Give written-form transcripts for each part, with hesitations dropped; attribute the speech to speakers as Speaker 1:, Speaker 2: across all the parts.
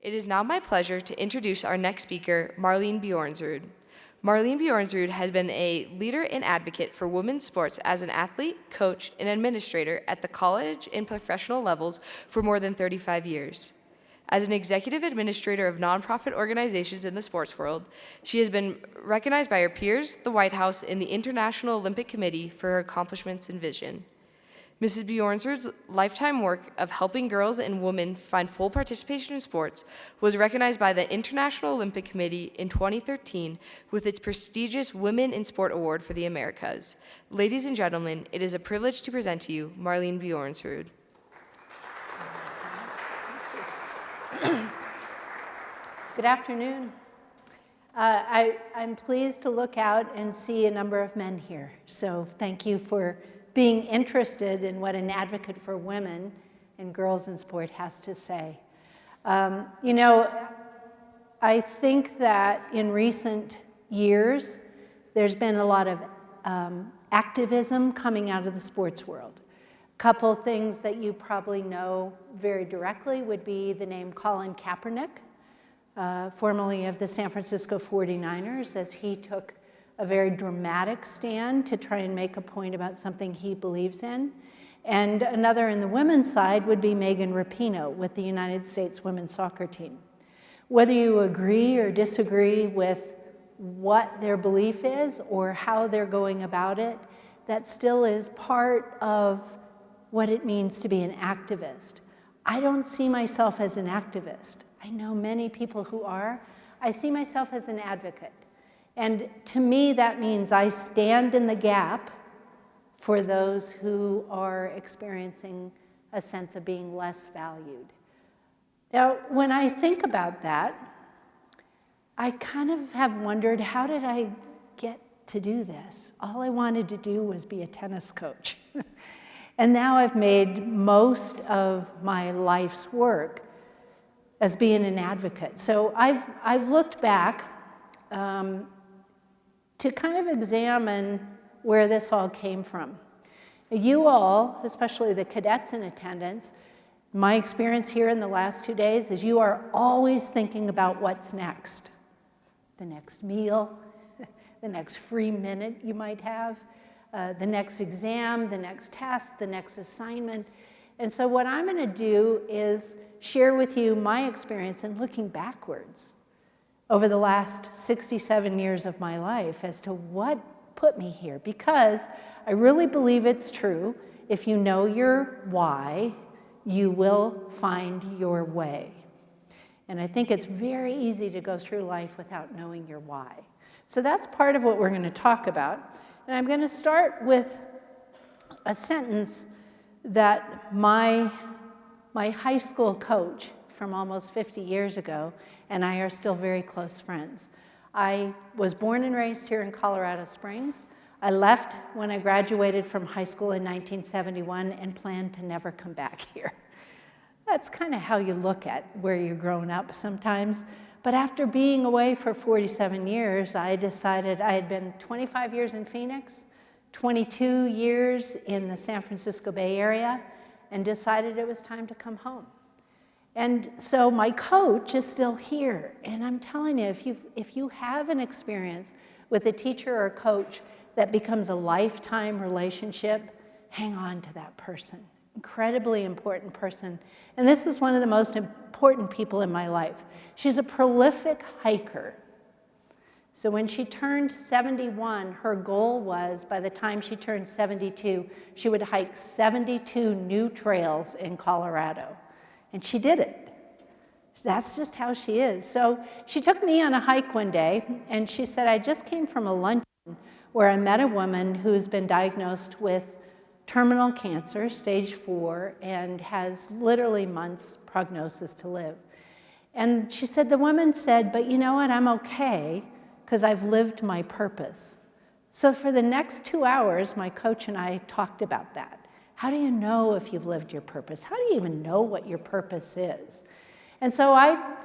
Speaker 1: It is now my pleasure to introduce our next speaker, Marlene Bjornsrud. Marlene Bjornsrud has been a leader and advocate for women's sports as an athlete, coach, and administrator at the college and professional levels for more than 35 years. As an executive administrator of nonprofit organizations in the sports world, she has been recognized by her peers, the White House, and the International Olympic Committee for her accomplishments and vision. Mrs. Bjornsrud's lifetime work of helping girls and women find full participation in sports was recognized by the International Olympic Committee in 2013 with its prestigious Women in Sport Award for the Americas. Ladies and gentlemen, it is a privilege to present to you Marlene Bjornsrud.
Speaker 2: Good afternoon. I'm pleased to look out and see a number of men here. So thank you for being interested in what an advocate for women and girls in sport has to say. I think that in recent years, there's been a lot of activism coming out of the sports world. A couple things that you probably know very directly would be the name Colin Kaepernick, formerly of the San Francisco 49ers, as he took a very dramatic stand to try and make a point about something he believes in. And another in the women's side would be Megan Rapinoe with the United States women's soccer team. Whether you agree or disagree with what their belief is or how they're going about it, that still is part of what it means to be an activist. I don't see myself as an activist. I know many people who are. I see myself as an advocate. And to me, that means I stand in the gap for those who are experiencing a sense of being less valued. Now, when I think about that, I kind of have wondered, how did I get to do this? All I wanted to do was be a tennis coach. And now I've made most of my life's work as being an advocate. So I've looked back to kind of examine where this all came from. You all, especially the cadets in attendance, my experience here in the last 2 days is you are always thinking about what's next. The next meal, the next free minute you might have, the next exam, the next test, the next assignment. And so what I'm going to do is share with you my experience in looking backwards over the last 67 years of my life as to what put me here. Because I really believe it's true, if you know your why, you will find your way. And I think it's very easy to go through life without knowing your why. So that's part of what we're going to talk about. And I'm going to start with a sentence that my high school coach from almost 50 years ago and I are still very close friends. I was born and raised here in Colorado Springs. I left when I graduated from high school in 1971 and planned to never come back here. That's kind of how you look at where you're growing up sometimes. But after being away for 47 years, I decided I had been 25 years in Phoenix, 22 years in the San Francisco Bay Area, and decided it was time to come home. And so my coach is still here. And I'm telling you, if you have an experience with a teacher or a coach that becomes a lifetime relationship, hang on to that person. Incredibly important person. And this is one of the most important people in my life. She's a prolific hiker. So when she turned 71, her goal was, by the time she turned 72, she would hike 72 new trails in Colorado. And she did it. That's just how she is. So she took me on a hike one day, and she said, I just came from a luncheon where I met a woman who's been diagnosed with terminal cancer, stage 4, and has literally months prognosis to live. And she said, the woman said, but you know what, I'm okay, because I've lived my purpose. So for the next 2 hours, my coach and I talked about that. How do you know if you've lived your purpose? How do you even know what your purpose is? And so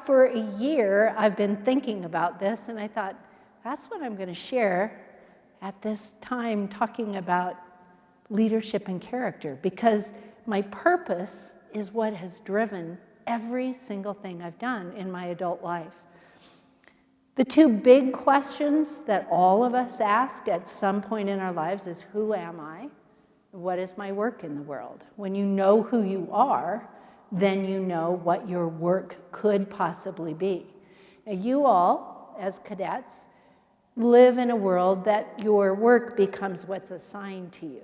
Speaker 2: for a year, I've been thinking about this, and I thought, that's what I'm going to share at this time, talking about leadership and character, because my purpose is what has driven every single thing I've done in my adult life. The two big questions that all of us ask at some point in our lives is, who am I? What is my work in the world? When you know who you are, then you know what your work could possibly be. Now, you all, as cadets, live in a world that your work becomes what's assigned to you.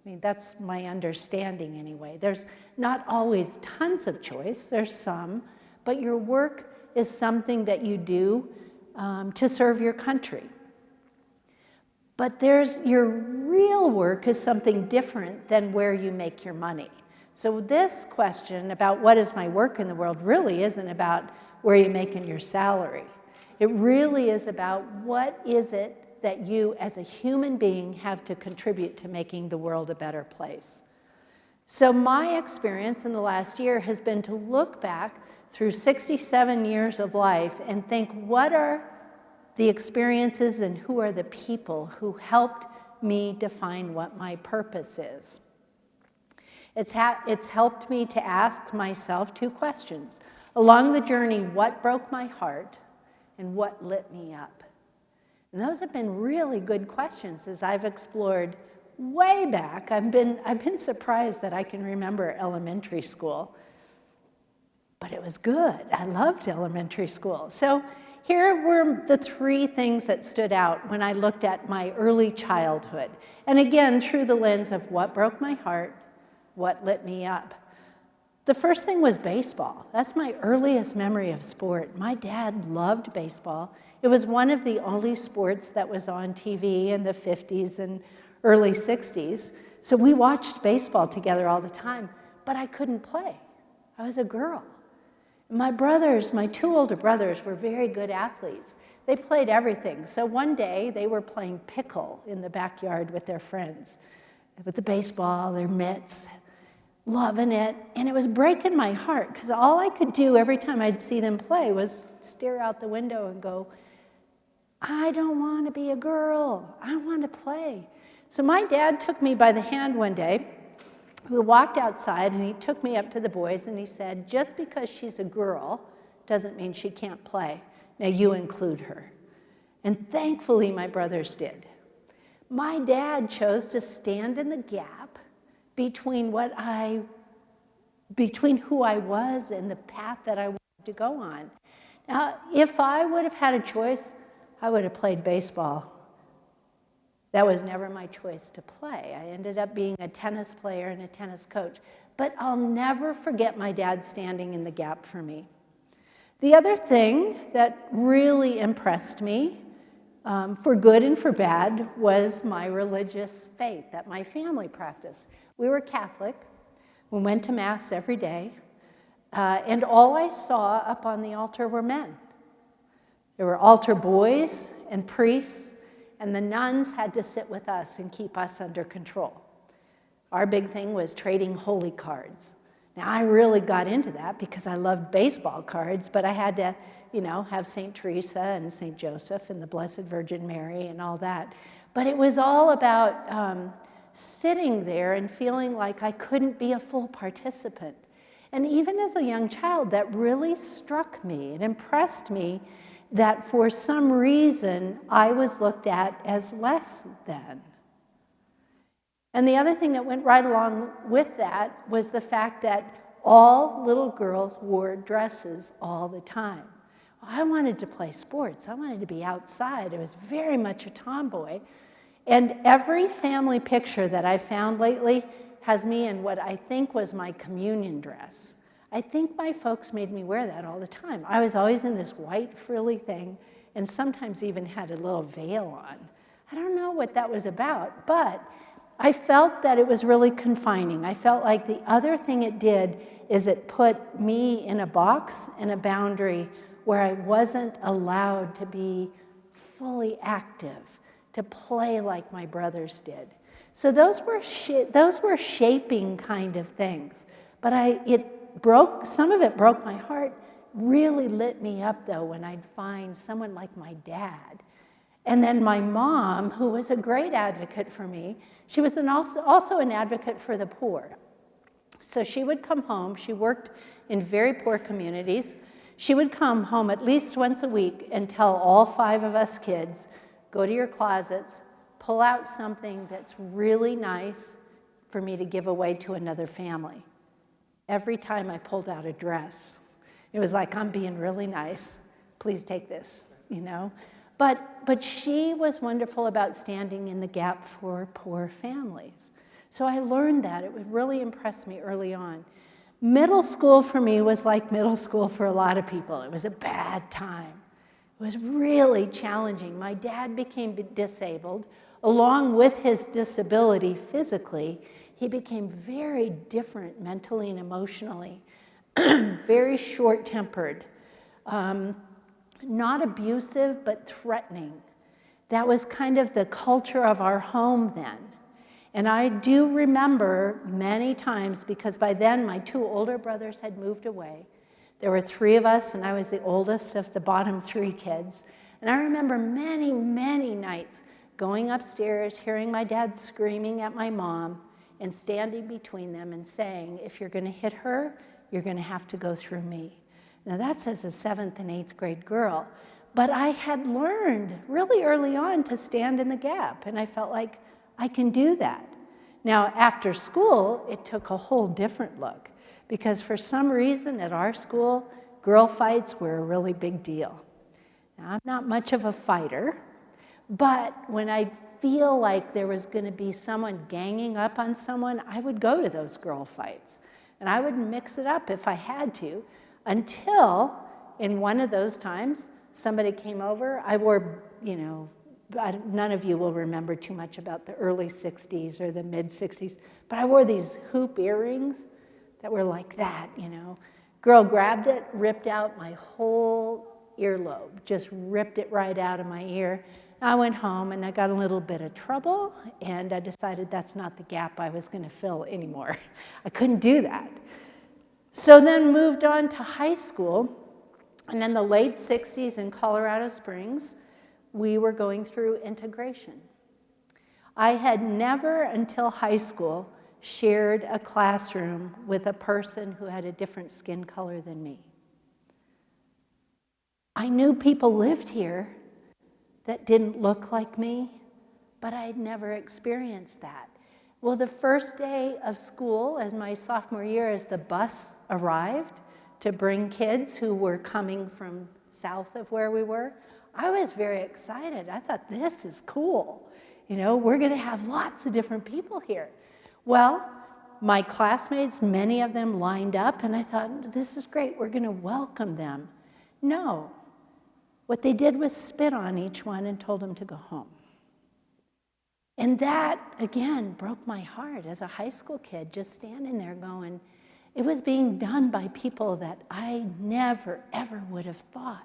Speaker 2: I mean, that's my understanding anyway. There's not always tons of choice, there's some, but your work is something that you do to serve your country. But your real work is something different than where you make your money. So this question about what is my work in the world really isn't about where you're making your salary. It really is about what is it that you as a human being have to contribute to making the world a better place. So my experience in the last year has been to look back through 67 years of life and think, what are the experiences and who are the people who helped me define what my purpose is? It's helped me to ask myself two questions. Along the journey, what broke my heart and what lit me up? And those have been really good questions as I've explored way back. I've been surprised that I can remember elementary school, but it was good. I loved elementary school. So here were the three things that stood out when I looked at my early childhood. And again, through the lens of what broke my heart, what lit me up. The first thing was baseball. That's my earliest memory of sport. My dad loved baseball. It was one of the only sports that was on TV in the 50s and early 60s. So we watched baseball together all the time, but I couldn't play. I was a girl. My brothers, my two older brothers, were very good athletes. They played everything. So one day they were playing pickle in the backyard with their friends, with the baseball, their mitts, loving it. And it was breaking my heart because all I could do every time I'd see them play was stare out the window and go, I don't want to be a girl. I want to play. So my dad took me by the hand one day. We walked outside and he took me up to the boys and he said, just because she's a girl doesn't mean she can't play. Now you include her. And thankfully my brothers did. My dad chose to stand in the gap between who I was and the path that I wanted to go on. Now, if I would have had a choice, I would have played baseball. That was never my choice to play. I ended up being a tennis player and a tennis coach. But I'll never forget my dad standing in the gap for me. The other thing that really impressed me, for good and for bad, was my religious faith that my family practiced. We were Catholic. We went to Mass every day. And all I saw up on the altar were men. There were altar boys and priests, and the nuns had to sit with us and keep us under control. Our big thing was trading holy cards. Now, I really got into that because I loved baseball cards, but I had to, have St. Teresa and St. Joseph and the Blessed Virgin Mary and all that. But it was all about sitting there and feeling like I couldn't be a full participant. And even as a young child, that really struck me. It impressed me that for some reason I was looked at as less than. And the other thing that went right along with that was the fact that all little girls wore dresses all the time. I wanted to play sports. I wanted to be outside. I was very much a tomboy. And every family picture that I found lately has me in what I think was my communion dress. I think my folks made me wear that all the time. I was always in this white frilly thing and sometimes even had a little veil on. I don't know what that was about, but I felt that it was really confining. I felt like the other thing it did is it put me in a box and a boundary where I wasn't allowed to be fully active, to play like my brothers did. So those were shaping kind of things. But some of it broke my heart, really lit me up though when I'd find someone like my dad. And then my mom, who was a great advocate for me, she was also an advocate for the poor. So she would come home. She worked in very poor communities. She would come home at least once a week and tell all 5 of us kids, go to your closets, pull out something that's really nice for me to give away to another family. Every time I pulled out a dress, it was like, I'm being really nice. Please take this, you know? But she was wonderful about standing in the gap for poor families. So I learned that. It would really impress me early on. Middle school for me was like middle school for a lot of people. It was a bad time. It was really challenging. My dad became disabled. Along with his disability physically, he became very different mentally and emotionally, very short-tempered, not abusive, but threatening. That was kind of the culture of our home then. And I do remember many times, because by then my 2 older brothers had moved away. There were 3 of us, and I was the oldest of the bottom 3 kids. And I remember many, many nights going upstairs, hearing my dad screaming at my mom, and standing between them and saying, if you're going to hit her, you're going to have to go through me. Now that's as a 7th and 8th grade girl. But I had learned really early on to stand in the gap, and I felt like I can do that. Now, after school, it took a whole different look, because for some reason at our school, girl fights were a really big deal. Now, I'm not much of a fighter, but when I feel like there was going to be someone ganging up on someone, I would go to those girl fights. And I would mix it up if I had to, until in one of those times, somebody came over. I wore, you know, none of you will remember too much about the early 60s or the mid 60s, but I wore these hoop earrings that were like that, you know. Girl grabbed it, ripped out my whole earlobe, just ripped it right out of my ear. I went home and I got a little bit of trouble, and I decided that's not the gap I was going to fill anymore. I couldn't do that. So then moved on to high school, and in the late 60s in Colorado Springs, we were going through integration. I had never until high school shared a classroom with a person who had a different skin color than me. I knew people lived here that didn't look like me, but I had never experienced that. Well, the first day of school, as my sophomore year, as the bus arrived to bring kids who were coming from south of where we were, I was very excited. I thought, this is cool. You know, we're going to have lots of different people here. Well, my classmates, many of them lined up, and I thought, this is great. We're going to welcome them. No. What they did was spit on each one and told them to go home. And that, again, broke my heart as a high school kid, just standing there going, it was being done by people that I never, ever would have thought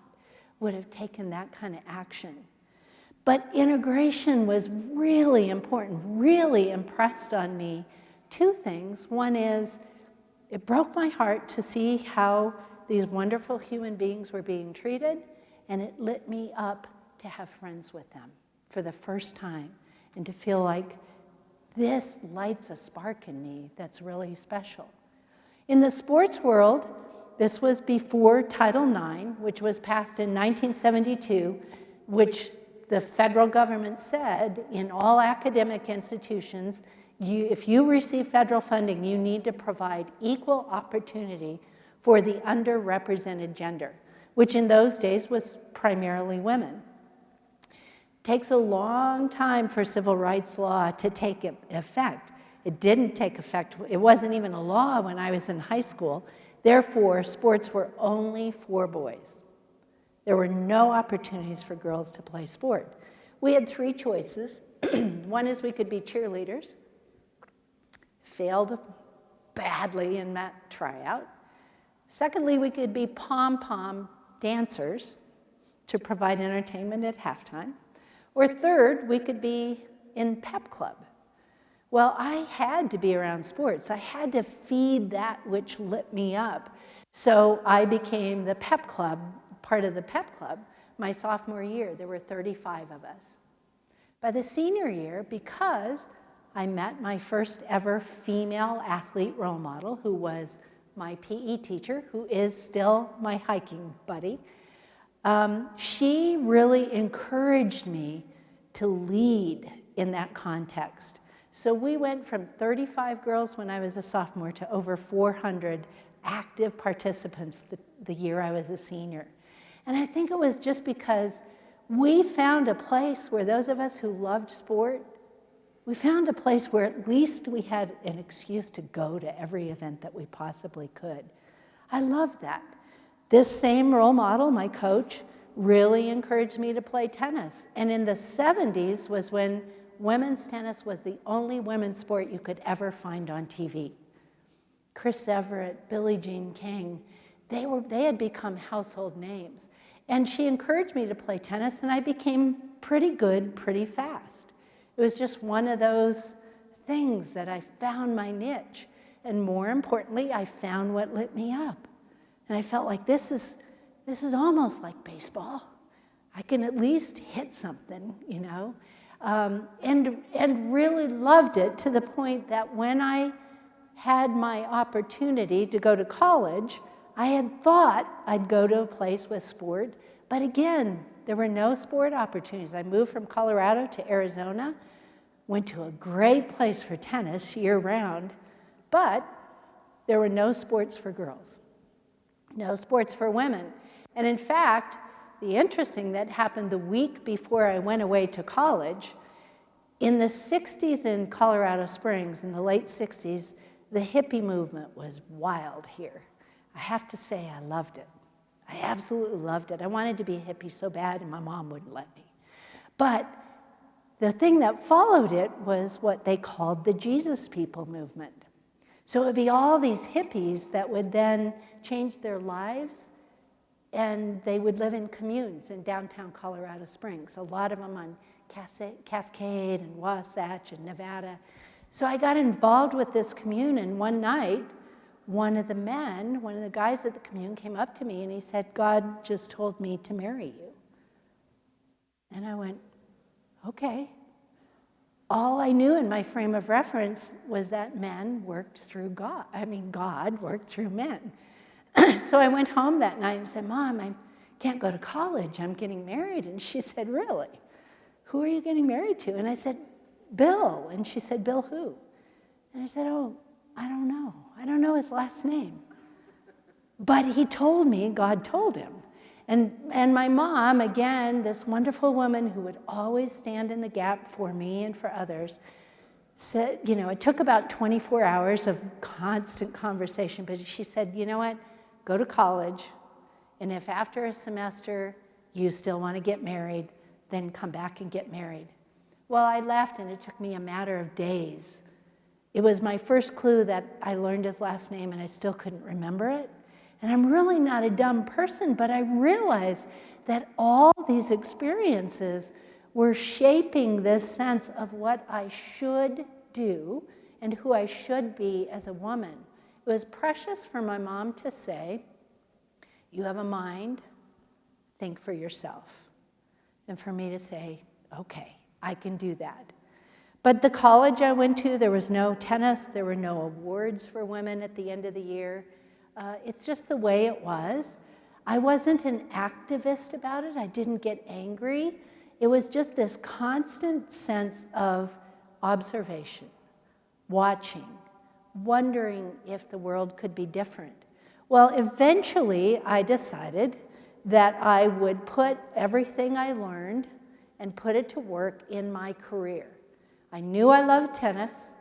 Speaker 2: would have taken that kind of action. But integration was really important, really impressed on me 2 things. One is, it broke my heart to see how these wonderful human beings were being treated, and it lit me up to have friends with them for the first time, and to feel like this lights a spark in me that's really special. In the sports world, this was before Title IX, which was passed in 1972, which the federal government said in all academic institutions, if you receive federal funding, you need to provide equal opportunity for the underrepresented gender, which in those days was primarily women. It takes a long time for civil rights law to take effect. It didn't take effect. It wasn't even a law when I was in high school. Therefore, sports were only for boys. There were no opportunities for girls to play sport. We had 3 choices. One is we could be cheerleaders. Failed badly in that tryout. Secondly, we could be pom-pom dancers to provide entertainment at halftime. Or third, we could be in pep club. Well, I had to be around sports. I had to feed that which lit me up. So I became the pep club, part of the pep club. My sophomore year, there were 35 of us. By the senior year, because I met my first ever female athlete role model, who was my PE teacher, who is still my hiking buddy. She really encouraged me to lead in that context. So we went from 35 girls when I was a sophomore to over 400 active participants the year I was a senior. And I think it was just because we found a place where those of us who loved sport, we found a place where at least we had an excuse to go to every event that we possibly could. I loved that. This same role model, my coach, really encouraged me to play tennis. And in the 70s was when women's tennis was the only women's sport you could ever find on TV. Chris Everett, Billie Jean King, they had become household names. And she encouraged me to play tennis, and I became pretty good pretty fast. It was just one of those things that I found my niche. And more importantly, I found what lit me up. And I felt like this is almost like baseball. I can at least hit something, you know? And really loved it to the point that when I had my opportunity to go to college, I had thought I'd go to a place with sport, but again, there were no sport opportunities. I moved from Colorado to Arizona, went to a great place for tennis year-round, but there were no sports for girls, no sports for women. And in fact, the interesting that happened the week before I went away to college, in the 60s in Colorado Springs, in the late 60s, the hippie movement was wild here. I have to say I loved it. I absolutely loved it. I wanted to be a hippie so bad, and my mom wouldn't let me. But the thing that followed it was what they called the Jesus People movement. So it would be all these hippies that would then change their lives, and they would live in communes in downtown Colorado Springs, a lot of them on Cascade and Wasatch and Nevada. So I got involved with this commune, and one night, one of the guys at the commune came up to me and he said, "God just told me to marry you." And I went, okay. All I knew in my frame of reference was that men worked through God. God worked through men. So I went home that night and said, "Mom, I can't go to college. I'm getting married." And she said, "Really? Who are you getting married to?" And I said, "Bill." And she said, "Bill who?" And I said, "Oh, I don't know. I don't know his last name." But he told me, God told him. And my mom, again, this wonderful woman who would always stand in the gap for me and for others, said, it took about 24 hours of constant conversation, but she said, "You know what? Go to college, and if after a semester you still want to get married, then come back and get married." Well, I left, and it took me a matter of days. It was my first clue that I learned his last name, and I still couldn't remember it. And I'm really not a dumb person, but I realized that all these experiences were shaping this sense of what I should do and who I should be as a woman. It was precious for my mom to say, "You have a mind, think for yourself." And for me to say, okay, I can do that. But the college I went to, there was no tennis, there were no awards for women at the end of the year. It's just the way it was. I wasn't an activist about it. I didn't get angry. It was just this constant sense of observation, watching, wondering if the world could be different. Well, eventually I decided that I would put everything I learned and put it to work in my career. I knew I loved tennis.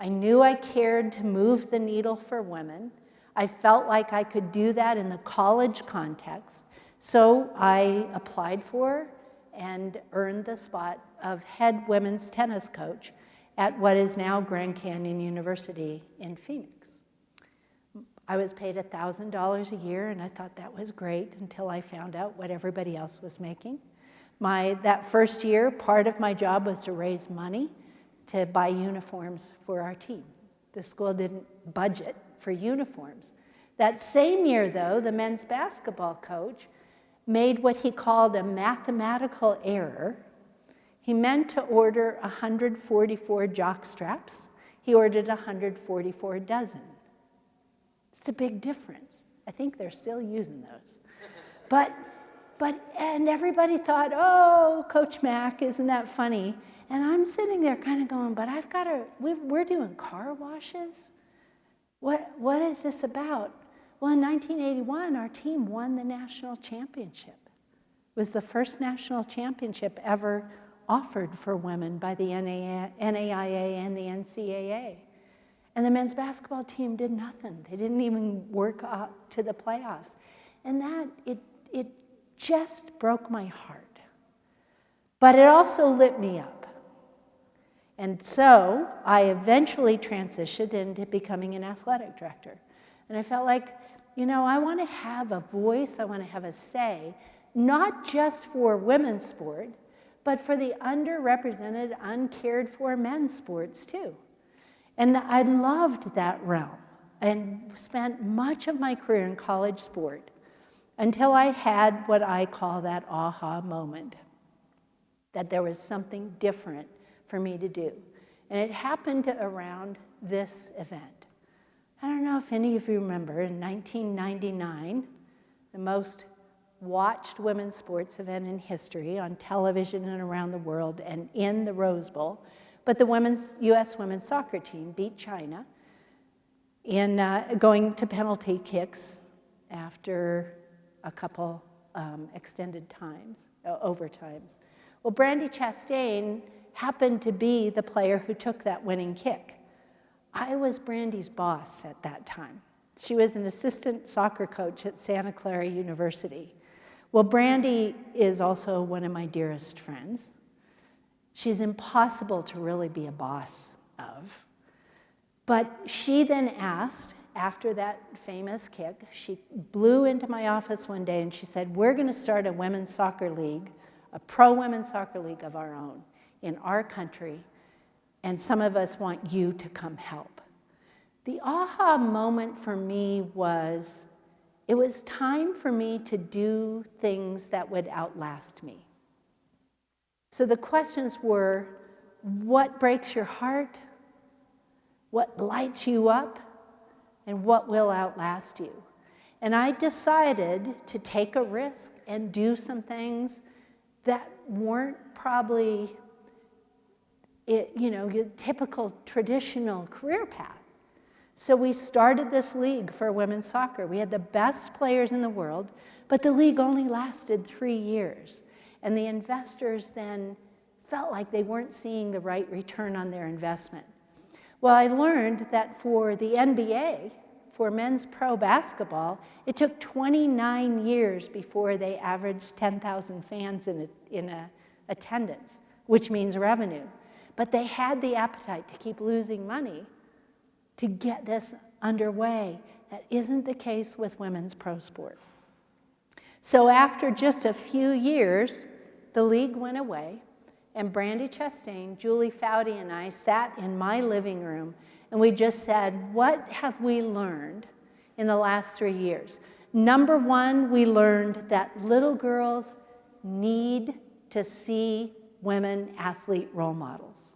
Speaker 2: I knew I cared to move the needle for women. I felt like I could do that in the college context. So I applied for and earned the spot of head women's tennis coach at what is now Grand Canyon University in Phoenix. I was paid $1,000 a year, and I thought that was great until I found out what everybody else was making. That first year, part of my job was to raise money to buy uniforms for our team. The school didn't budget for uniforms. That same year, though, the men's basketball coach made what he called a mathematical error. He meant to order 144 jock straps. He ordered 144 dozen. It's a big difference. I think they're still using those. And everybody thought, oh, Coach Mack, isn't that funny? And I'm sitting there kind of going, but we're doing car washes? What is this about? Well, in 1981, our team won the national championship. It was the first national championship ever offered for women by the NAIA and the NCAA. And the men's basketball team did nothing. They didn't even work up to the playoffs. And it just broke my heart. But it also lit me up. And so I eventually transitioned into becoming an athletic director. And I felt like, I want to have a voice, I want to have a say, not just for women's sport, but for the underrepresented, uncared for men's sports too. And I loved that realm and spent much of my career in college sport until I had what I call that aha moment, that there was something different for me to do. And it happened around this event. I don't know if any of you remember, in 1999, the most watched women's sports event in history on television and around the world and in the Rose Bowl, but the U.S. women's soccer team beat China in going to penalty kicks after a couple extended times, overtimes. Well, Brandi Chastain happened to be the player who took that winning kick. I was Brandi's boss at that time. She was an assistant soccer coach at Santa Clara University. Well, Brandi is also one of my dearest friends. She's impossible to really be a boss of. But she then asked, after that famous kick, she blew into my office one day and she said, we're going to start a women's soccer league, a pro-women's soccer league of our own in our country, and some of us want you to come help. The aha moment for me was, it was time for me to do things that would outlast me. So the questions were, what breaks your heart? What lights you up? And what will outlast you? And I decided to take a risk and do some things that weren't probably your typical traditional career path. So we started this league for women's soccer. We had the best players in the world, but the league only lasted 3 years. And the investors then felt like they weren't seeing the right return on their investment. Well, I learned that for the NBA, for men's pro basketball, it took 29 years before they averaged 10,000 fans in attendance, which means revenue. But they had the appetite to keep losing money to get this underway. That isn't the case with women's pro sport. So after just a few years, the league went away, and Brandi Chastain, Julie Foudy, and I sat in my living room, and we just said, what have we learned in the last 3 years? Number one, we learned that little girls need to see women athlete role models.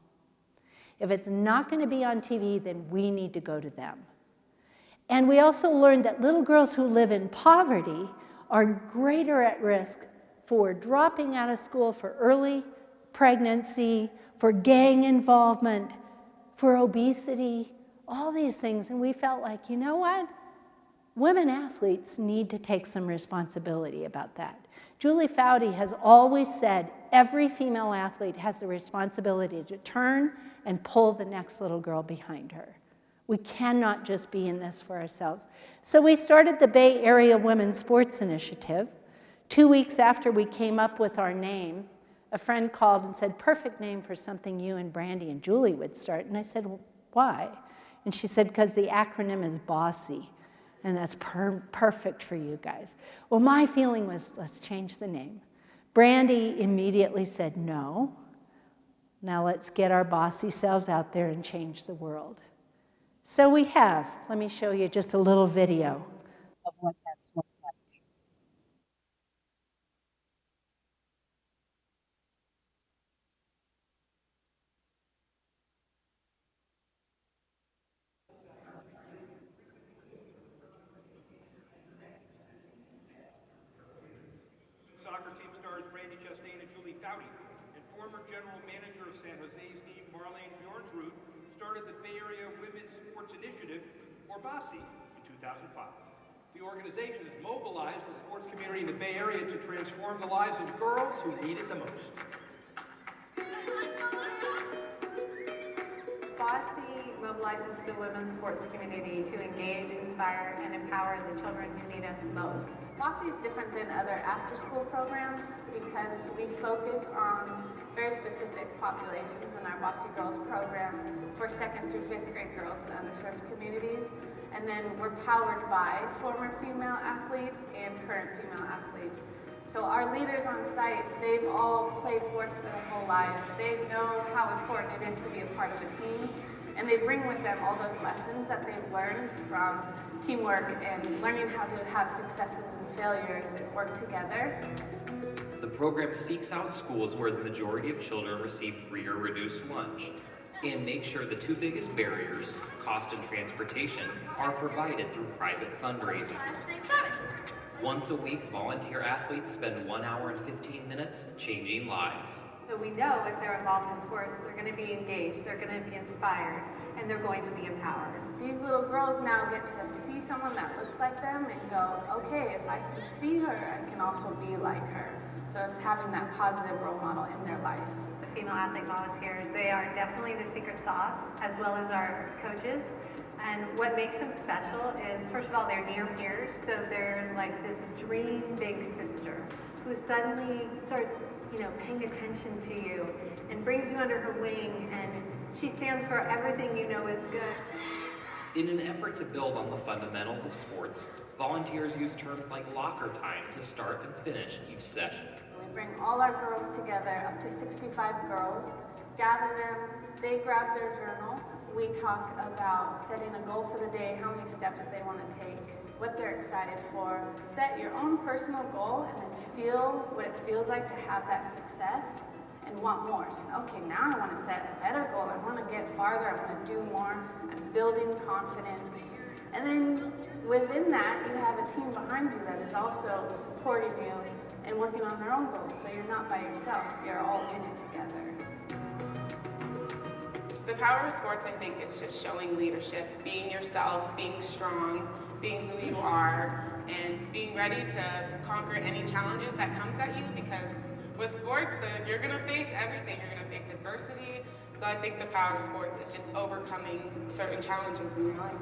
Speaker 2: If it's not going to be on TV, then we need to go to them. And we also learned that little girls who live in poverty are greater at risk for dropping out of school, for early pregnancy, for gang involvement, for obesity, all these things. And we felt like, you know what? Women athletes need to take some responsibility about that. Julie Foudy has always said every female athlete has the responsibility to turn and pull the next little girl behind her. We cannot just be in this for ourselves. So we started the Bay Area Women's Sports Initiative. 2 weeks after we came up with our name, a friend called and said, perfect name for something you and Brandi and Julie would start. And I said, well, why? And she said, because the acronym is BOSSY, and that's perfect for you guys. Well, my feeling was, let's change the name. Brandi immediately said, no. Now let's get our bossy selves out there and change the world. So we have. Let me show you just a little video of what that's looked like.
Speaker 3: Saudi, and former general manager of San Jose's team, Marlene Bjornsrud, started the Bay Area Women's Sports Initiative, or BOSSY, in 2005. The organization has mobilized the sports community in the Bay Area to transform the lives of girls who need it the most.
Speaker 4: BOSSY mobilizes the women's sports community to engage, inspire, and empower the children who need us most.
Speaker 5: BOSSY is different than other after-school programs because we focus on very specific populations in our BOSSY Girls program for 2nd through 5th grade girls in underserved communities. And then we're powered by former female athletes and current female athletes. So our leaders on site, they've all played sports their whole lives. They know how important it is to be a part of a team. And they bring with them all those lessons that they've learned from teamwork and learning how to have successes and failures and work together.
Speaker 6: The program seeks out schools where the majority of children receive free or reduced lunch and make sure the two biggest barriers, cost and transportation, are provided through private fundraising. Once a week, volunteer athletes spend 1 hour and 15 minutes changing lives.
Speaker 4: So we know if they're involved in sports, they're going to be engaged, they're going to be inspired, and they're going to be empowered.
Speaker 5: These little girls now get to see someone that looks like them and go, okay, if I can see her, I can also be like her. So it's having that positive role model in their life.
Speaker 4: The female athlete volunteers, they are definitely the secret sauce, as well as our coaches. And what makes them special is, first of all, they're near peers, so they're like this dream big sister who suddenly starts, paying attention to you and brings you under her wing, and she stands for everything you know is good.
Speaker 6: In an effort to build on the fundamentals of sports, volunteers use terms like locker time to start and finish each session.
Speaker 5: We bring all our girls together, up to 65 girls, gather them, they grab their journal. We talk about setting a goal for the day, how many steps they want to take, what they're excited for. Set your own personal goal and then feel what it feels like to have that success and want more. So, okay, now I want to set a better goal. I want to get farther. I want to do more. I'm building confidence. And then within that, you have a team behind you that is also supporting you and working on their own goals. So you're not by yourself. You're all in it together.
Speaker 7: The power of sports, I think, is just showing leadership, being yourself, being strong, being who you are, and being ready to conquer any challenges that comes at you, because with sports, you're going to face everything. You're going to face adversity. So I think the power of sports is just overcoming certain challenges in your life.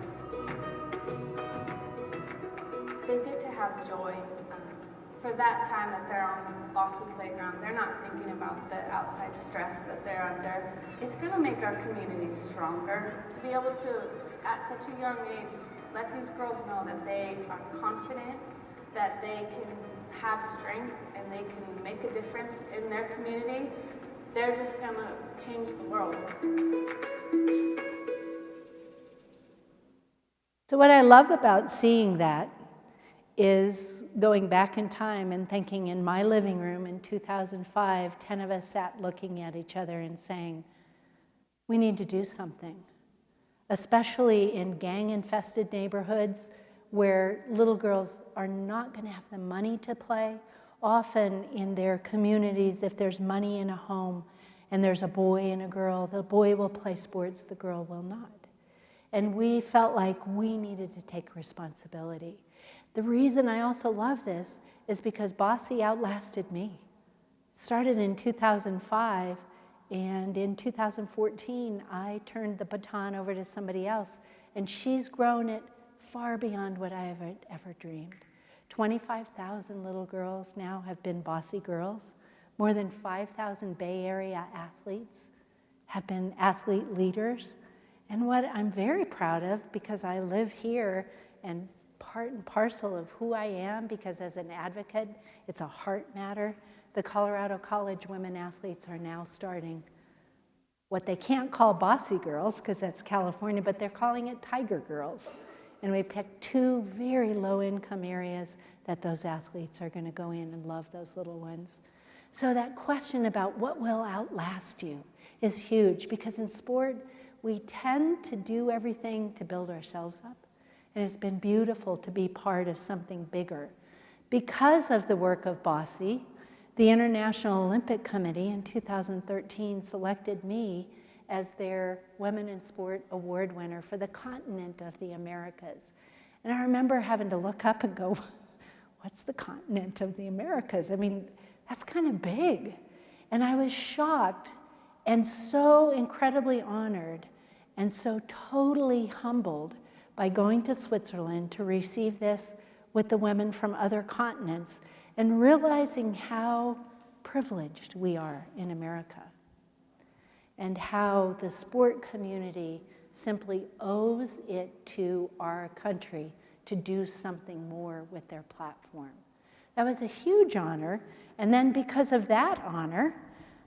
Speaker 5: They get to have joy. For that time that they're on the BOSSY playground, they're not thinking about the outside stress that they're under. It's going to make our communities stronger to be able to, at such a young age, let these girls know that they are confident, that they can have strength, and they can make a difference in their community. They're just going to change the world.
Speaker 2: So what I love about seeing that is going back in time and thinking in my living room in 2005, 10 of us sat looking at each other and saying, we need to do something, especially in gang-infested neighborhoods where little girls are not going to have the money to play. Often in their communities, if there's money in a home and there's a boy and a girl, the boy will play sports, the girl will not. And we felt like we needed to take responsibility. The reason I also love this is because BOSSY outlasted me. It started in 2005, and in 2014, I turned the baton over to somebody else, and she's grown it far beyond what I ever dreamed. 25,000 little girls now have been BOSSY girls. More than 5,000 Bay Area athletes have been athlete leaders. And what I'm very proud of, because I live here and part and parcel of who I am, because as an advocate, it's a heart matter. The Colorado College women athletes are now starting what they can't call BOSSY girls, because that's California, but they're calling it Tiger Girls. And we picked 2 very low-income areas that those athletes are going to go in and love those little ones. So that question about what will outlast you is huge, because in sport, we tend to do everything to build ourselves up. And it's been beautiful to be part of something bigger. Because of the work of BOSSY, The International Olympic Committee in 2013 selected me as their Women in Sport Award winner for the continent of the Americas. And I remember having to look up and go, what's the continent of the Americas? I mean, that's kind of big. And I was shocked and so incredibly honored and so totally humbled by going to Switzerland to receive this with the women from other continents and realizing how privileged we are in America and how the sport community simply owes it to our country to do something more with their platform. That was a huge honor, and then because of that honor,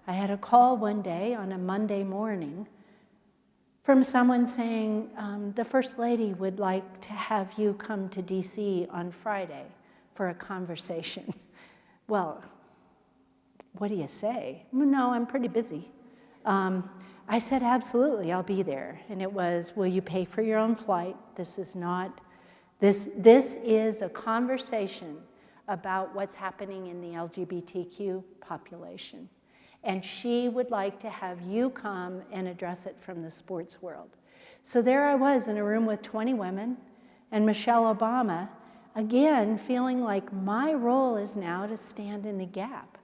Speaker 2: I had a call one day on a Monday morning from someone saying, the First Lady would like to have you come to DC on Friday for a conversation. Well, what do you say? No, I'm pretty busy. I said, absolutely, I'll be there. And it was, will you pay for your own flight? This is a conversation about what's happening in the LGBTQ population. And she would like to have you come and address it from the sports world. So there I was in a room with 20 women and Michelle Obama, again, feeling like my role is now to stand in the gap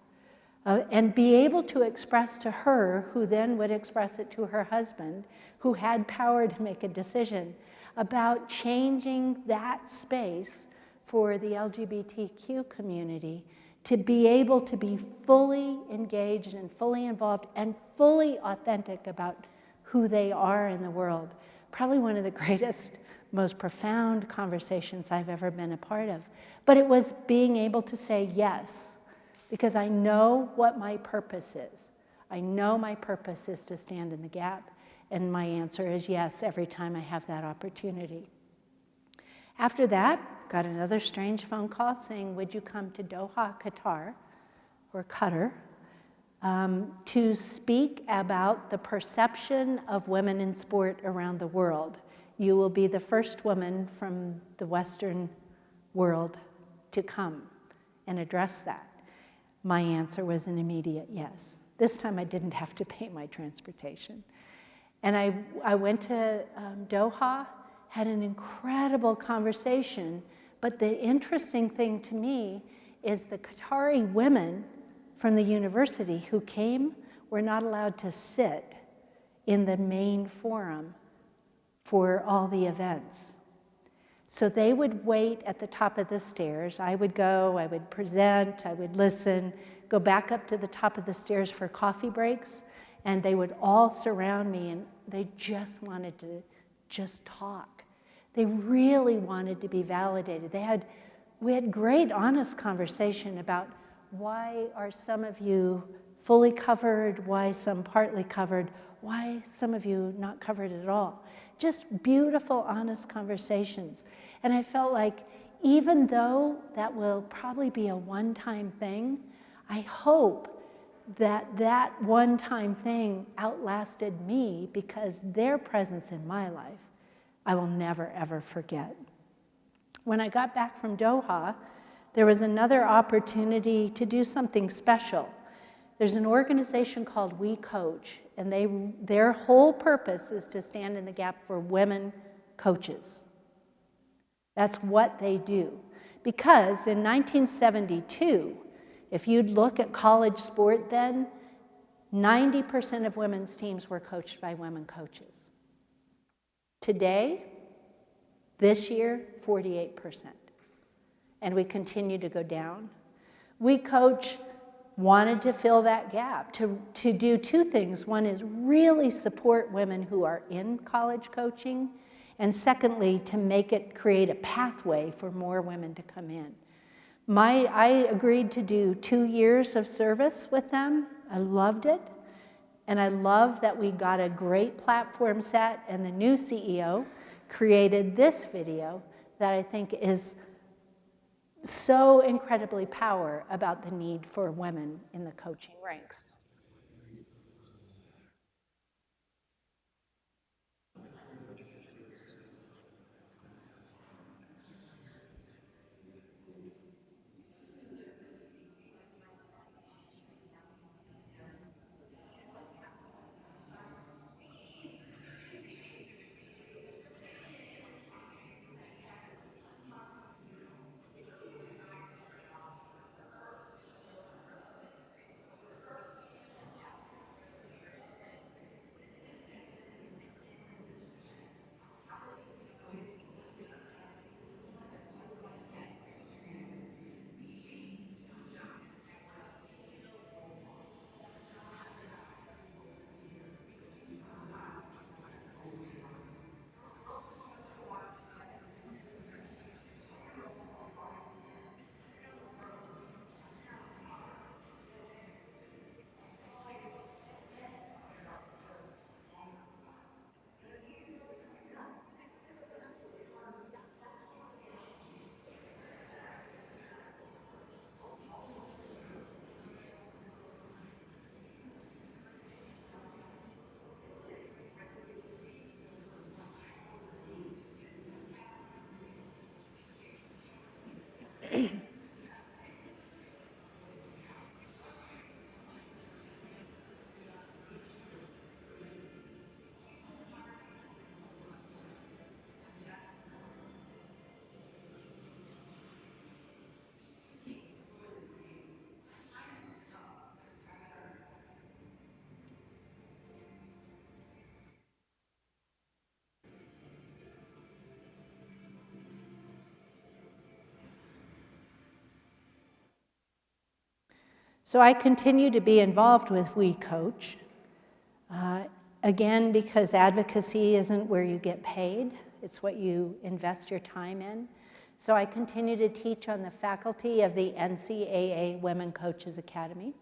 Speaker 2: and be able to express to her, who then would express it to her husband, who had power to make a decision about changing that space for the LGBTQ community to be able to be fully engaged and fully involved and fully authentic about who they are in the world. Probably one of the greatest, most profound conversations I've ever been a part of. But it was being able to say yes, because I know what my purpose is. I know my purpose is to stand in the gap, and my answer is yes every time I have that opportunity. After that, got another strange phone call saying, would you come to Doha, Qatar, or Qatar, to speak about the perception of women in sport around the world. You will be the first woman from the Western world to come and address that. My answer was an immediate yes. This time I didn't have to pay my transportation. And I went to Doha, had an incredible conversation, but the interesting thing to me is the Qatari women from the university who came were not allowed to sit in the main forum for all the events. So they would wait at the top of the stairs. I would go, I would present, I would listen, go back up to the top of the stairs for coffee breaks, and they would all surround me, and they just wanted to just talk. They really wanted to be validated. We had great, honest conversation about why are some of you fully covered, why some partly covered, why some of you not covered at all. Just beautiful, honest conversations. And I felt like even though that will probably be a one-time thing, I hope that that one-time thing outlasted me, because their presence in my life I will never, ever forget. When I got back from Doha, there was another opportunity to do something special. There's an organization called We Coach, and their whole purpose is to stand in the gap for women coaches. That's what they do. Because in 1972, if you'd look at college sport then, 90% of women's teams were coached by women coaches. Today, this year, 48%. And we continue to go down. We Coach wanted to fill that gap, to do two things. One is really support women who are in college coaching, and secondly, to create a pathway for more women to come in. I agreed to do 2 years of service with them. I loved it. And I love that we got a great platform set, and the new CEO created this video that I think is so incredibly powerful about the need for women in the coaching ranks. So I continue to be involved with We Coach, again, because advocacy isn't where you get paid, it's what you invest your time in. So I continue to teach on the faculty of the NCAA Women Coaches Academy,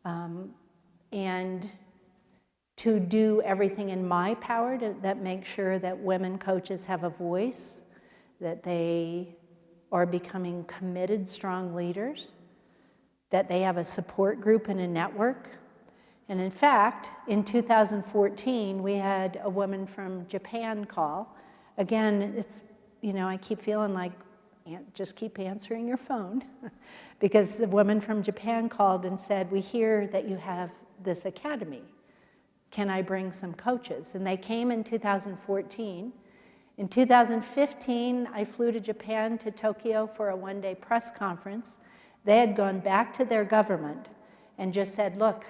Speaker 2: and to do everything in my power that makes sure that women coaches have a voice, that they are becoming committed, strong leaders, that they have a support group and a network. And in fact, in 2014, we had a woman from Japan call. Again, it's, you know, I keep feeling like, just keep answering your phone, because the woman from Japan called and said, we hear that you have this academy. Can I bring some coaches? And they came in 2014. In 2015, I flew to Japan, to Tokyo, for a one-day press conference. They had gone back to their government and just said, look,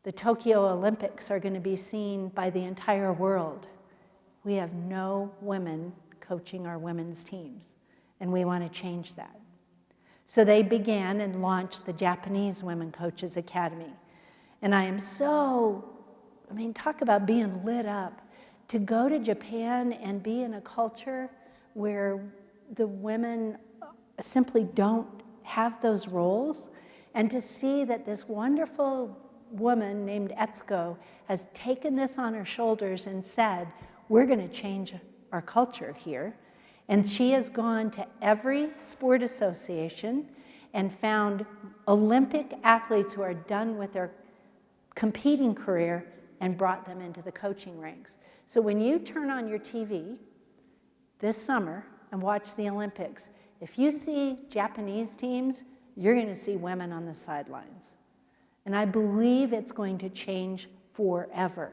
Speaker 2: the Tokyo Olympics are going to be seen by the entire world. We have no women coaching our women's teams, and we want to change that. So they began and launched the Japanese Women Coaches Academy. And I am so, I mean, talk about being lit up. To go to Japan and be in a culture where the women simply don't have those roles, and to see that this wonderful woman named Etsuko has taken this on her shoulders and said, we're going to change our culture here. And she has gone to every sport association and found Olympic athletes who are done with their competing career and brought them into the coaching ranks. So when you turn on your TV this summer and watch the Olympics, if you see Japanese teams, you're going to see women on the sidelines. And I believe it's going to change forever.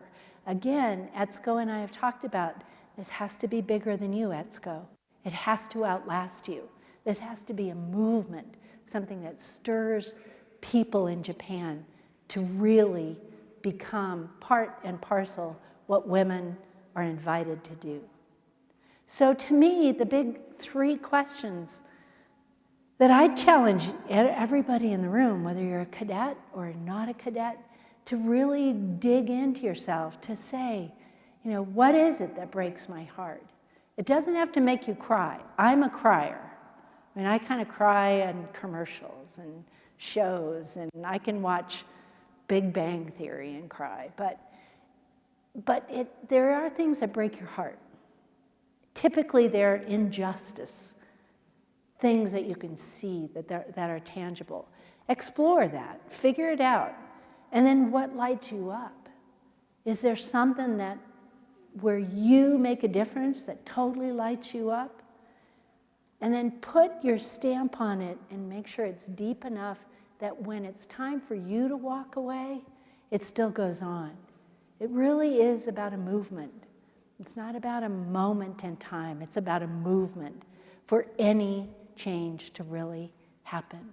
Speaker 2: Again, Etsuko and I have talked about, this has to be bigger than you, Etsuko. It has to outlast you. This has to be a movement, something that stirs people in Japan to really become part and parcel what women are invited to do. So to me, the big three questions that I challenge everybody in the room, whether you're a cadet or not a cadet, to really dig into yourself, to say, you know, what is it that breaks my heart? It doesn't have to make you cry. I'm a crier. I mean, I kind of cry in commercials and shows, and I can watch Big Bang Theory and cry, but there are things that break your heart. Typically, they're injustice, things that you can see that are tangible. Explore that, figure it out, and then what lights you up? Is there something that where you make a difference that totally lights you up? And then put your stamp on it and make sure it's deep enough that when it's time for you to walk away, it still goes on. It really is about a movement. It's not about a moment in time. It's about a movement for any change to really happen.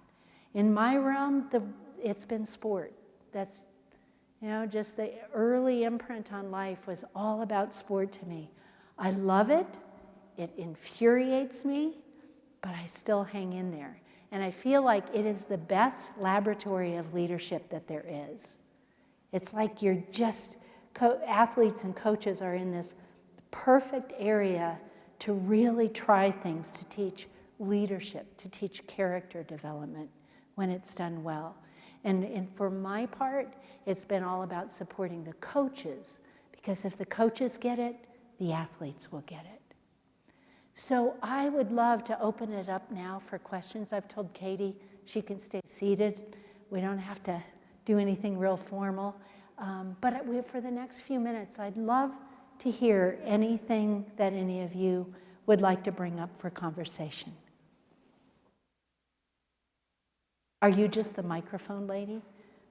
Speaker 2: In my realm, it's been sport. That's, you know, just the early imprint on life was all about sport to me. I love it. It infuriates me, but I still hang in there. And I feel like it is the best laboratory of leadership that there is. It's like you're just, athletes and coaches are in this perfect area to really try things, to teach leadership, to teach character development when it's done well. And for my part, it's been all about supporting the coaches, because if the coaches get it, the athletes will get it. So I would love to open it up now for questions. I've told Katie she can stay seated. We don't have to do anything real formal. But for the next few minutes, I'd love to hear anything that any of you would like to bring up for conversation. Are you just the microphone lady?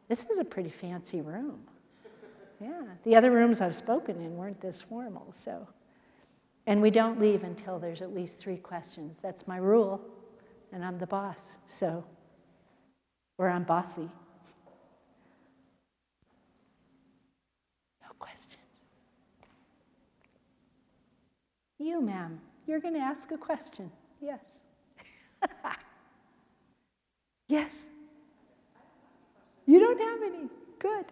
Speaker 2: This is a pretty fancy room. Yeah, the other rooms I've spoken in weren't this formal, so. And we don't leave until there's at least 3 questions. That's my rule, and I'm the boss, so, or I'm bossy. No questions. You, ma'am, you're going to ask a question. Yes. Yes. any? Good.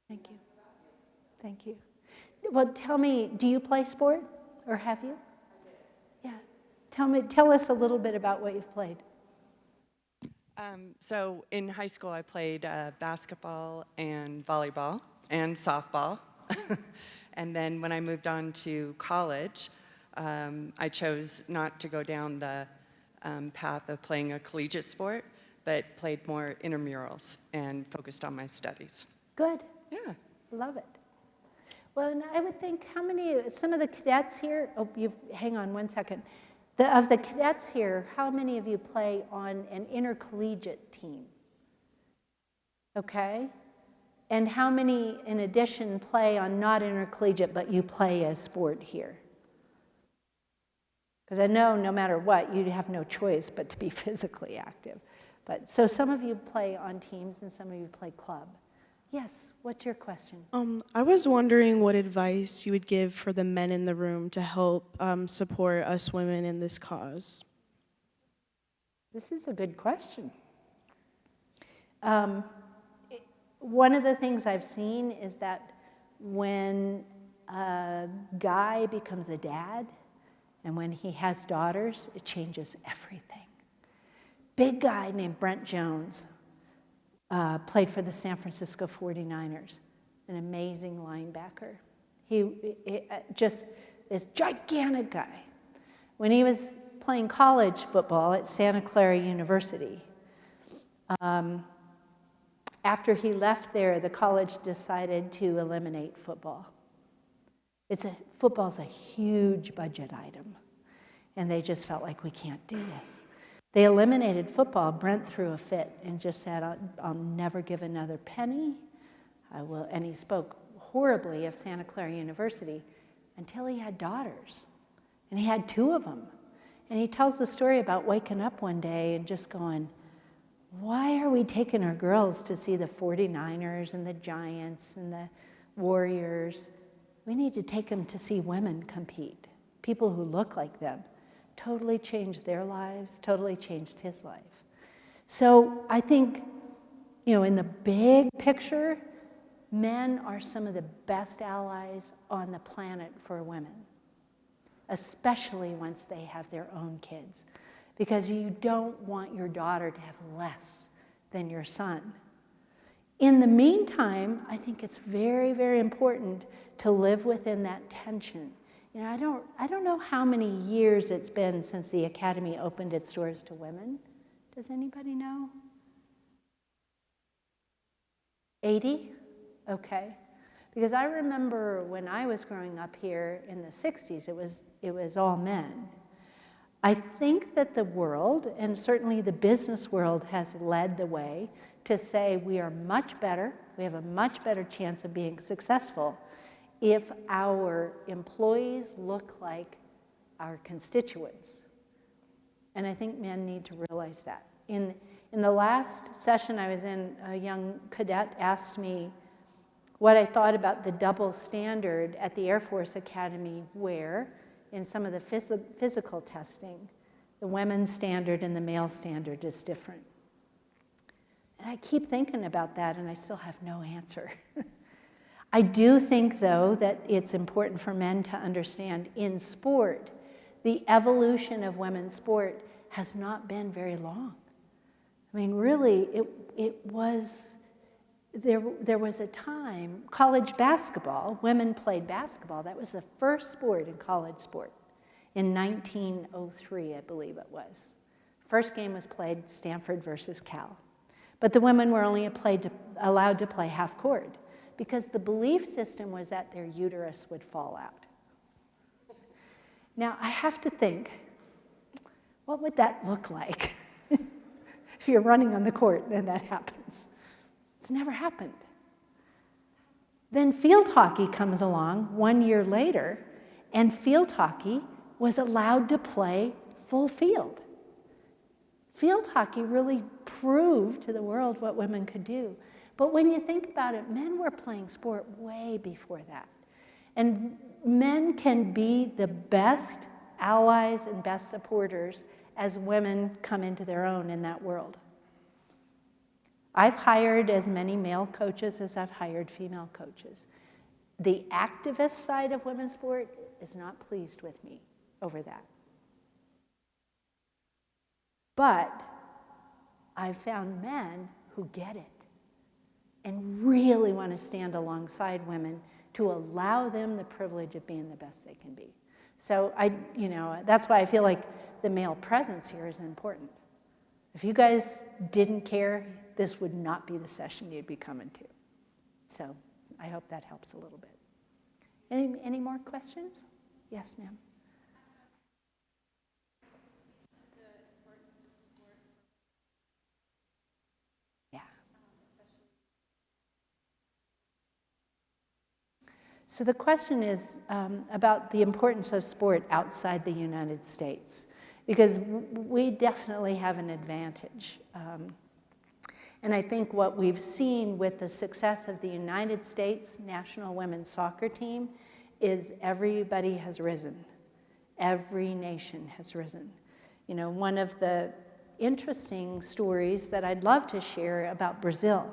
Speaker 2: Thank you. Thank you. Well, tell me, do you play sport, or have you? Yeah. Tell us a little bit about what you've played.
Speaker 8: So in high school, I played basketball and volleyball and softball. And then when I moved on to college, I chose not to go down the path of playing a collegiate sport, but played more intramurals and focused on my studies.
Speaker 2: Good.
Speaker 8: Yeah.
Speaker 2: Love it. Well, and I would think some of the cadets here, hang on one second. Of the cadets here, how many of you play on an intercollegiate team? Okay. And how many, in addition, play on not intercollegiate, but you play a sport here? Because I know no matter what, you have no choice but to be physically active. But so some of you play on teams and some of you play club. Yes, what's your question?
Speaker 9: I was wondering what advice you would give for the men in the room to help support us women in this cause.
Speaker 2: This is a good question. One of the things I've seen is that when a guy becomes a dad and when he has daughters, it changes everything. Big guy named Brent Jones played for the San Francisco 49ers, an amazing linebacker. He just this gigantic guy. When he was playing college football at Santa Clara University, after he left there, the college decided to eliminate football. Football's a huge budget item, and they just felt like, we can't do this. They eliminated football. Brent threw a fit and just said, I'll never give another penny. I will. And he spoke horribly of Santa Clara University until he had daughters. And he had 2 of them. And he tells the story about waking up one day and just going, why are we taking our girls to see the 49ers and the Giants and the Warriors? We need to take them to see women compete, people who look like them. Totally changed their lives, totally changed his life. So I think, in the big picture, men are some of the best allies on the planet for women, especially once they have their own kids, because you don't want your daughter to have less than your son. In the meantime, I think it's very, very important to live within that tension. I don't know how many years it's been since the Academy opened its doors to women. Does anybody know? 80? Okay. Because I remember when I was growing up here in the 60s, it was all men. I think that the world, and certainly the business world, has led the way to say we are much better, we have a much better chance of being successful if our employees look like our constituents. And I think men need to realize that. In the last session I was in, a young cadet asked me what I thought about the double standard at the Air Force Academy, where in some of the physical testing, the women's standard and the male standard is different. And I keep thinking about that and I still have no answer. I do think, though, that it's important for men to understand in sport, the evolution of women's sport has not been very long. I mean, really, there was a time, college basketball, women played basketball. That was the first sport in college sport in 1903, I believe it was. First game was played Stanford versus Cal. But the women were only allowed to play half court, because the belief system was that their uterus would fall out. Now, I have to think, what would that look like if you're running on the court and that happens? It's never happened. Then field hockey comes along 1 year later, and field hockey was allowed to play full field. Field hockey really proved to the world what women could do. But when you think about it, men were playing sport way before that. And men can be the best allies and best supporters as women come into their own in that world. I've hired as many male coaches as I've hired female coaches. The activist side of women's sport is not pleased with me over that. But I've found men who get it and really want to stand alongside women to allow them the privilege of being the best they can be. So that's why I feel like the male presence here is important. If you guys didn't care, this would not be the session you'd be coming to. So I hope that helps a little bit. Any more questions? Yes, ma'am. Yeah. So the question is about the importance of sport outside the United States, because we definitely have an advantage. And I think what we've seen with the success of the United States national women's soccer team is everybody has risen. Every nation has risen. You know, one of the interesting stories that I'd love to share about Brazil.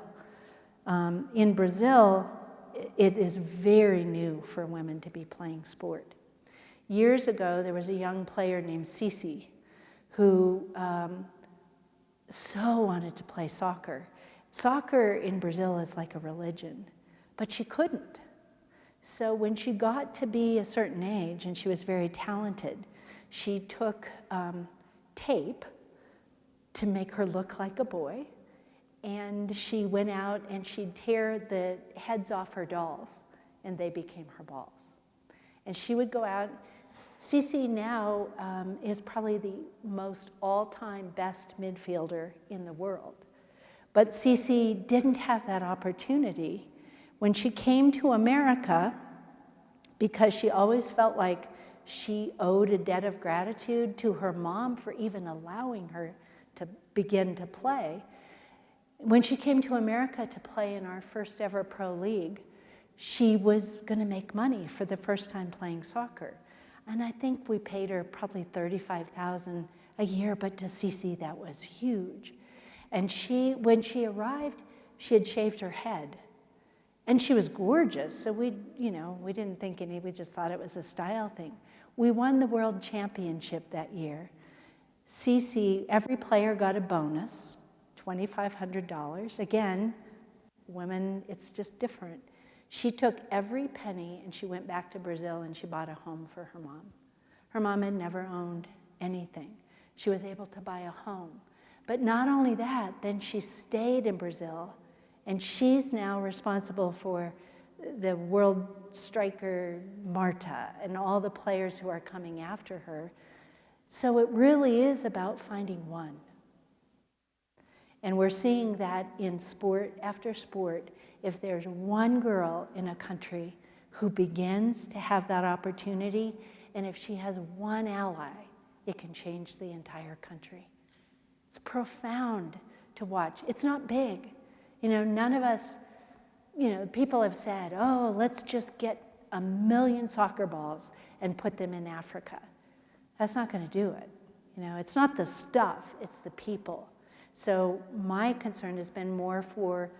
Speaker 2: In Brazil, it is very new for women to be playing sport. Years ago, there was a young player named Cici who so wanted to play soccer. Soccer in Brazil is like a religion, but she couldn't. So when she got to be a certain age and she was very talented, she took tape to make her look like a boy, and she went out and she'd tear the heads off her dolls, and they became her balls. And she would go out. Cici now is probably the most all-time best midfielder in the world. But Cici didn't have that opportunity. When she came to America, because she always felt like she owed a debt of gratitude to her mom for even allowing her to begin to play. When she came to America to play in our first ever pro league, she was going to make money for the first time playing soccer. And I think we paid her probably $35,000 a year, but to Cici that was huge. And when she arrived, she had shaved her head. And she was gorgeous, so we didn't think any, we just thought it was a style thing. We won the world championship that year. Cici, every player got a bonus, $2,500. Again, women, it's just different. She took every penny and she went back to Brazil and she bought a home for her mom. Her mom had never owned anything. She was able to buy a home. But not only that, then she stayed in Brazil, and she's now responsible for the world striker Marta and all the players who are coming after her. So it really is about finding one. And we're seeing that in sport after sport. If there's one girl in a country who begins to have that opportunity, and if she has one ally, it can change the entire country. It's profound to watch. It's not big. None of us, people have said, oh, let's just get 1 million soccer balls and put them in Africa. That's not going to do it. It's not the stuff, it's the people. So my concern has been more for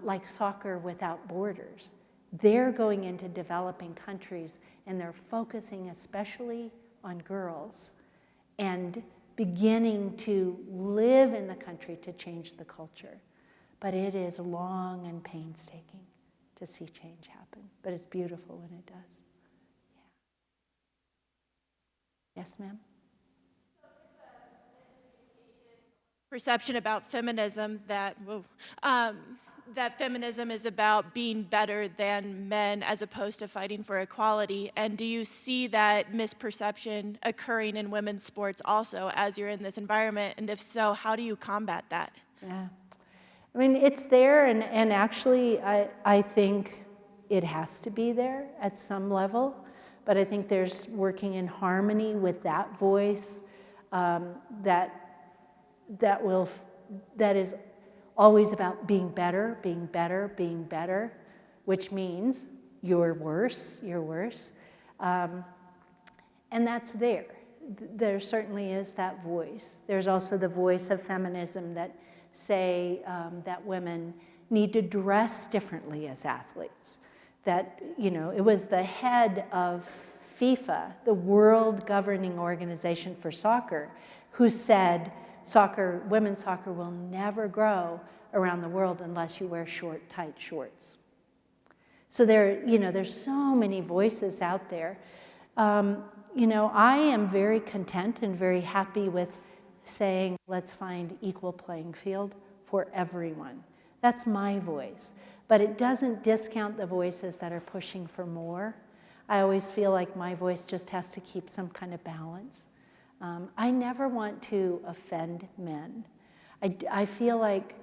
Speaker 2: like Soccer Without Borders. They're going into developing countries and they're focusing especially on girls and beginning to live in the country to change the culture. But it is long and painstaking to see change happen. But it's beautiful when it does. Yeah. Yes, ma'am?
Speaker 10: Perception about feminism that feminism is about being better than men as opposed to fighting for equality. And do you see that misperception occurring in women's sports also as you're in this environment? And if so, how do you combat that?
Speaker 2: Yeah. I mean, it's there, and actually I think it has to be there at some level. But I think there's working in harmony with that voice that is always about being better, being better, being better, which means you're worse, you're worse. And that's there. There certainly is that voice. There's also the voice of feminism that say that women need to dress differently as athletes. That, you know, it was the head of FIFA, the world governing organization for soccer, who said women's soccer will never grow around the world unless you wear short, tight shorts. So there's so many voices out there. You know, I am very content and very happy with saying, let's find equal playing field for everyone. That's my voice. But it doesn't discount the voices that are pushing for more. I always feel like my voice just has to keep some kind of balance. I never want to offend men. I feel like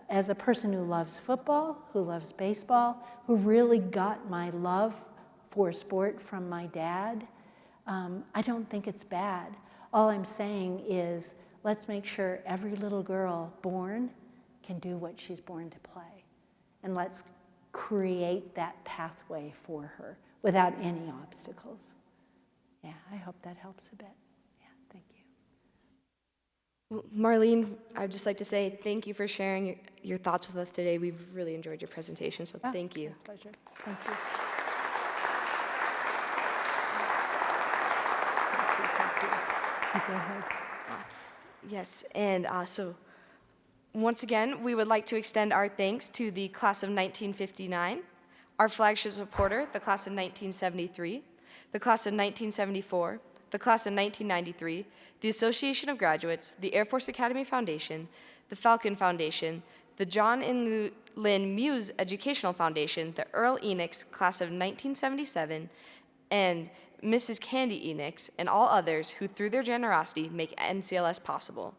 Speaker 2: as a person who loves football, who loves baseball, who really got my love for sport from my dad, I don't think it's bad. All I'm saying is, let's make sure every little girl born can do what she's born to play. And let's create that pathway for her without any obstacles. Yeah, I hope that helps a bit. Yeah, thank you.
Speaker 1: Well, Marlene, I'd just like to say thank you for sharing your thoughts with us today. We've really enjoyed your presentation, so thank you.
Speaker 2: My pleasure. Thank you. Go ahead.
Speaker 1: Yes, and so once again, we would like to extend our thanks to the class of 1959, our flagship supporter, the class of 1973, the class of 1974, the class of 1993, the Association of Graduates, the Air Force Academy Foundation, the Falcon Foundation, the John and Lynn Muse Educational Foundation, the Earl Enix class of 1977, and Mrs. Candy Enix, and all others who, through their generosity, make NCLS possible.